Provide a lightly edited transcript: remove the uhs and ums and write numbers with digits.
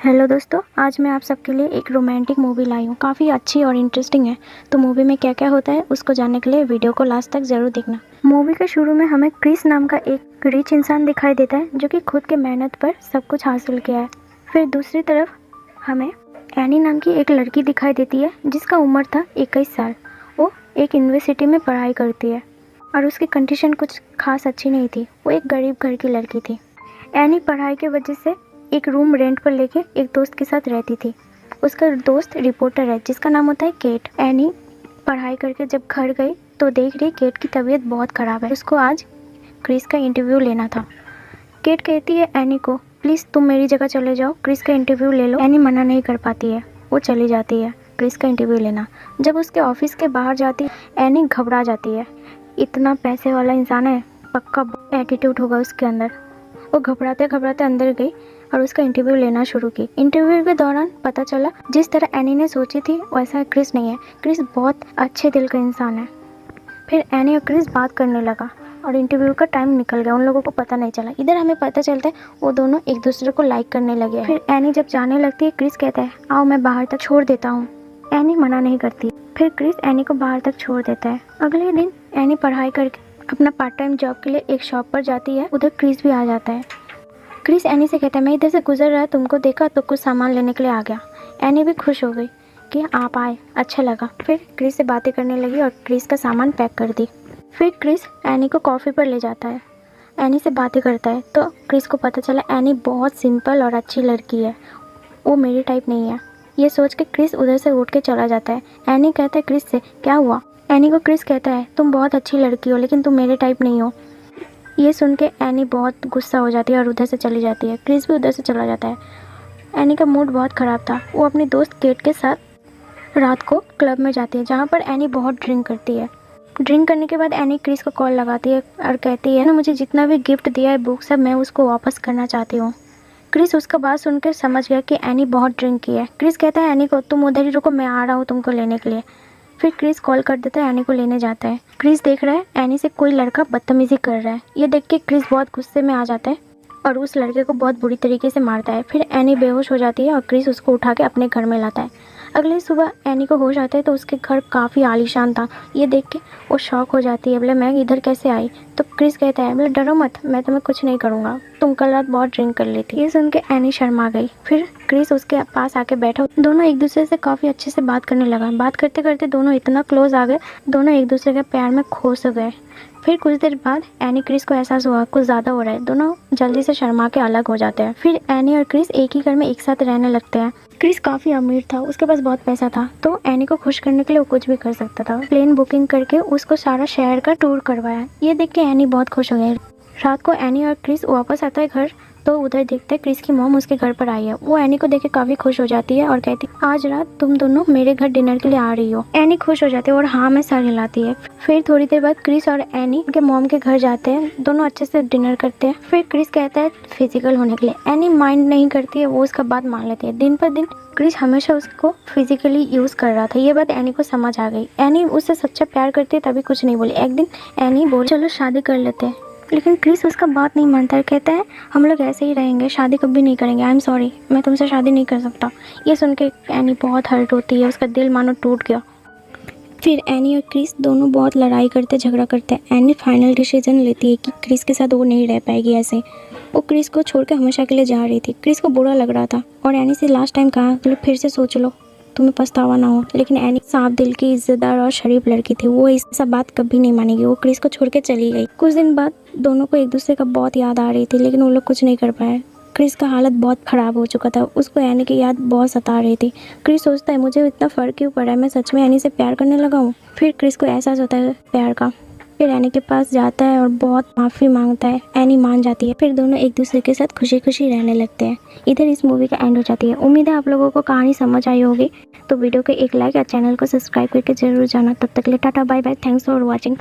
Hello दोस्तों, आज मैं आप सबके लिए एक रोमांटिक मूवी लाई हूँ। काफ़ी अच्छी और इंटरेस्टिंग है। तो मूवी में क्या क्या होता है उसको जानने के लिए वीडियो को लास्ट तक ज़रूर देखना। मूवी के शुरू में हमें क्रिस नाम का एक रिच इंसान दिखाई देता है जो कि खुद के मेहनत पर सब कुछ हासिल किया है। फिर दूसरी तरफ हमें एनी नाम की एक लड़की दिखाई देती है जिसका उम्र था 21 साल। वो एक यूनिवर्सिटी में पढ़ाई करती है और उसकी कंडीशन कुछ खास अच्छी नहीं थी। वो एक गरीब घर की लड़की थी। एनी पढ़ाई की वजह से एक रूम रेंट पर लेके एक दोस्त के साथ रहती थी। उसका दोस्त रिपोर्टर है जिसका नाम होता है केट। एनी पढ़ाई करके जब घर गई तो देख रही केट की तबीयत बहुत ख़राब है। उसको आज क्रिस का इंटरव्यू लेना था। केट कहती है एनी को, प्लीज़ तुम मेरी जगह चले जाओ, क्रिस का इंटरव्यू ले लो। एनी मना नहीं कर पाती है, वो चली जाती है क्रिस का इंटरव्यू लेना। जब उसके ऑफिस के बाहर जाती एनी घबरा जाती है। इतना पैसे वाला इंसान है, पक्का एटीट्यूड होगा उसके अंदर। वो घबराते घबराते अंदर गई और उसका इंटरव्यू लेना शुरू की। इंटरव्यू के दौरान पता चला जिस तरह एनी ने सोची थी वैसा क्रिस नहीं है। क्रिस बहुत अच्छे दिल का इंसान है। फिर एनी और क्रिस बात करने लगा और इंटरव्यू का टाइम निकल गया, उन लोगों को पता नहीं चला। इधर हमें पता चलता है वो दोनों एक दूसरे को लाइक करने लगे। फिर एनी जब जाने लगती है क्रिस कहता है आओ मैं बाहर तक छोड़ देता हूँ। एनी मना नहीं करती। फिर क्रिस एनी को बाहर तक छोड़ देता है। अगले दिन एनी पढ़ाई करके अपना पार्ट टाइम जॉब के लिए एक शॉप पर जाती है। उधर क्रिस भी आ जाता है। क्रिस एनी से कहता है मैं इधर से गुजर रहा, तुमको देखा तो कुछ सामान लेने के लिए आ गया। एनी भी खुश हो गई कि आप आए, अच्छा लगा। फिर क्रिस से बातें करने लगी और क्रिस का सामान पैक कर दी। फिर क्रिस एनी को कॉफ़ी पर ले जाता है, एनी से बातें करता है। तो क्रिस को पता चला एनी बहुत सिंपल और अच्छी लड़की है, वो मेरी टाइप नहीं है। ये सोच के क्रिस उधर से उठ के चला जाता है। एनी कहता है क्रिस से क्या हुआ। एनी को क्रिस कहता है तुम बहुत अच्छी लड़की हो लेकिन तुम मेरे टाइप नहीं हो। ये सुन के एनी बहुत गुस्सा हो जाती है और उधर से चली जाती है। क्रिस भी उधर से चला जाता है। एनी का मूड बहुत ख़राब था। वो अपनी दोस्त केट के साथ रात को क्लब में जाती है जहाँ पर एनी बहुत ड्रिंक करती है। ड्रिंक करने के बाद एनी क्रिस को कॉल लगाती है और कहती है ना मुझे जितना भी गिफ्ट दिया है बुक सब मैं उसको वापस करना चाहती हूँ। क्रिस उसका बात सुनकर समझ गया कि एनी बहुत ड्रिंक की है। क्रिस कहता है एनी को तुम उधर ही रुको, मैं आ रहा हूँ तुमको लेने के लिए। फिर क्रिस कॉल कर देता है, एनी को लेने जाता है। क्रिस देख रहा है एनी से कोई लड़का बदतमीजी कर रहा है। ये देख के क्रिस बहुत गुस्से में आ जाता है और उस लड़के को बहुत बुरी तरीके से मारता है। फिर एनी बेहोश हो जाती है और क्रिस उसको उठा के अपने घर में लाता है। अगली सुबह एनी को होश आता है तो उसके घर काफ़ी आलीशान था। ये देख के वो शॉक हो जाती है, बोले मैं इधर कैसे आई। तो क्रिस कहता है बोले डरो मत, मैं तुम्हें कुछ नहीं करूँगा, तुम कल रात बहुत ड्रिंक कर ली थी। ये सुन के एनी शर्मा गई। फिर क्रिस उसके पास आके बैठा। दोनों एक दूसरे से काफ़ी अच्छे से बात करने लगा। बात करते करते दोनों इतना क्लोज आ गए, दोनों एक दूसरे के प्यार में खो से गए। फिर कुछ देर बाद एनी क्रिस को एहसास हुआ कुछ ज़्यादा हो रहा है। दोनों जल्दी से शर्मा के अलग हो जाते हैं। फिर एनी और क्रिस एक ही घर में एक साथ रहने लगते हैं। क्रिस काफ़ी अमीर था, उसके पास बहुत पैसा था, तो एनी को खुश करने के लिए वो कुछ भी कर सकता था। प्लेन बुकिंग करके उसको सारा शहर का टूर करवाया। ये देख के एनी बहुत खुश हो गई। रात को एनी और क्रिस वापस आता है घर, तो उधर देखते हैं क्रिस की मॉम उसके घर पर आई है। वो एनी को देख के काफ़ी खुश हो जाती है और कहती है आज रात तुम दोनों मेरे घर डिनर के लिए आ रही हो। एनी खुश हो जाती है और हाँ में सर हिलाती है। फिर थोड़ी देर बाद क्रिस और एनी के मॉम के घर जाते हैं, दोनों अच्छे से डिनर करते हैं। फिर क्रिस कहता है फिजिकल होने के लिए। एनी माइंड नहीं करती है, वो उसका बात मान लेती है। दिन पर दिन क्रिस हमेशा उसको फिजिकली यूज़ कर रहा था। ये बात एनी को समझ आ गई। एनी उससे सच्चा प्यार करती है तभी कुछ नहीं बोली। एक दिन एनी बोली चलो शादी कर लेते हैं, लेकिन क्रिस उसका बात नहीं मानता है। कहता है हम लोग ऐसे ही रहेंगे, शादी कभी नहीं करेंगे, आई एम सॉरी, मैं तुमसे शादी नहीं कर सकता। ये सुन के एनी बहुत हर्ट होती है, उसका दिल मानो टूट गया। फिर एनी और क्रिस दोनों बहुत लड़ाई करते झगड़ा करते हैं। एनी फाइनल डिसीजन लेती है कि क्रिस के साथ वो नहीं रह पाएगी ऐसे। वो क्रिस को छोड़ के हमेशा के लिए जा रही थी। क्रिस को बुरा लग रहा था और एनी से लास्ट टाइम कहा तो फिर से सोच लो, तुम्हें पछतावा ना हो। लेकिन एनी साफ दिल की, इज्जतदार और शरीफ लड़की थी, वो इस सब बात कभी नहीं मानेगी। वो क्रिस को छोड़ के चली गई। कुछ दिन बाद दोनों को एक दूसरे का बहुत याद आ रही थी, लेकिन वो लोग कुछ नहीं कर पाए। क्रिस का हालत बहुत ख़राब हो चुका था, उसको एनी की याद बहुत सता रही थी। क्रिस सोचता है मुझे इतना फ़र्क क्यों पड़ा है, मैं सच में एनी से प्यार करने लगा हूँ। फिर क्रिस को एहसास होता है प्यार का। फिर एनी के पास जाता है और बहुत माफ़ी मांगता है। एनी मान जाती है। फिर दोनों एक दूसरे के साथ खुशी खुशी रहने लगते हैं। इधर इस मूवी का एंड हो जाती है। उम्मीद है आप लोगों को कहानी समझ आई होगी। तो वीडियो को एक लाइक और चैनल को सब्सक्राइब करके जरूर जाना। तब तक के लिए tata bye bye, thanks for watching.